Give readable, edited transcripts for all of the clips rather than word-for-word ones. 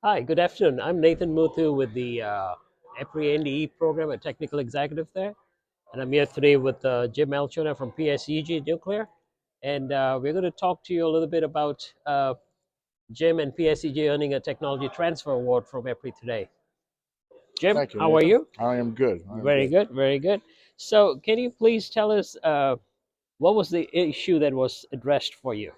Hi, good afternoon. I'm Nathan Muthu with the EPRI NDE program, a technical executive there. And I'm here today with Jim Melchionna from PSEG Nuclear. And we're going to talk to you a little bit about Jim and PSEG earning a technology transfer award from EPRI today. Jim, Thank you, how are Nathan. you? I am good. Very good, very good. So, can you please tell us what was the issue that was addressed for you?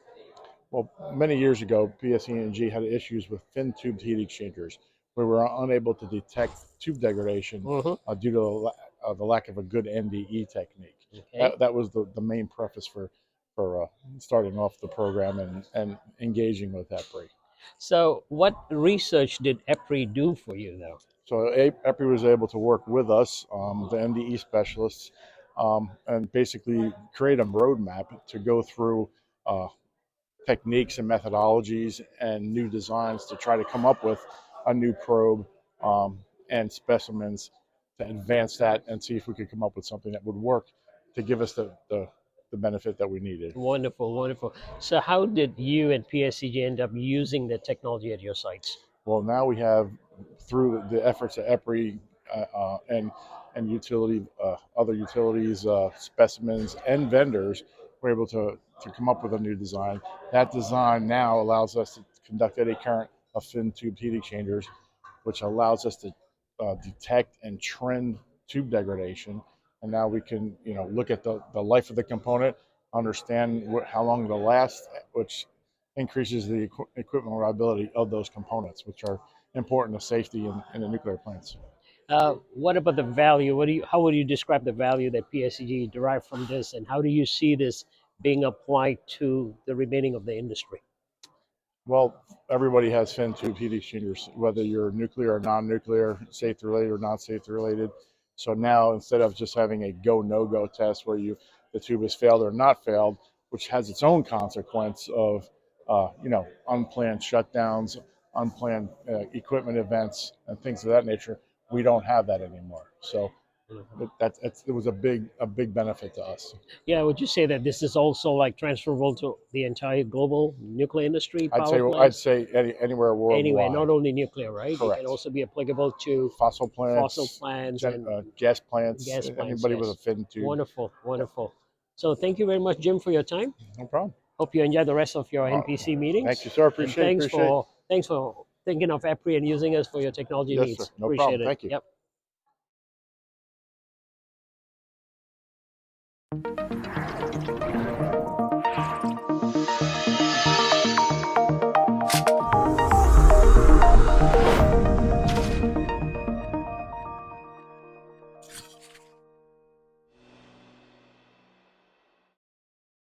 Well, many years ago, PSEG had issues with fin tubed heat exchangers. We were unable to detect tube degradation Mm-hmm. due to the lack of a good NDE technique. Okay. That was the main preface for starting off the program and engaging with EPRI. So, what research did EPRI do for you, though? So EPRI was able to work with us, the NDE specialists, and basically create a roadmap to go through techniques and methodologies and new designs to try to come up with a new probe and specimens to advance that and see if we could come up with something that would work to give us the benefit that we needed. Wonderful, wonderful. So, how did you and PSCG end up using the technology at your sites? Well, now we have, through the efforts of EPRI and other utilities, specimens, and vendors, we're able to come up with a new design. That design now allows us to conduct eddy current of fin tube heat exchangers, which allows us to detect and trend tube degradation. And now we can, look at the life of the component, understand how long it'll last, which increases the equipment reliability of those components, which are important to safety in the nuclear plants. What about the value? How would you describe the value that PSCG derived from this, and how do you see this being applied to the remaining of the industry? Well, everybody has fin tube heat exchangers, whether you're nuclear or non-nuclear, safety related or non-safety related. So now, instead of just having a go no go test where the tube has failed or not failed, which has its own consequence of unplanned shutdowns, unplanned equipment events, and things of that nature, we don't have that anymore. So it was a big benefit to us. Yeah, would you say that this is also like transferable to the entire global nuclear industry, I'd power say I'd plants? say anywhere Anyway, not worldwide. only nuclear, right? It can Correct. also be applicable to Fossil fossil plants, plants and gas plants, gas plants. anybody with a Yes, fin tube. wonderful, Yep, wonderful. So, thank you very much, Jim, for your time. no problem. Hope you enjoy the rest of your NPC Thank you, meetings. sir. And Appreciate. thanks for thinking of EPRI and using us for your technology Yes, sir. needs. No problem. Appreciate it. Thank you. Yep.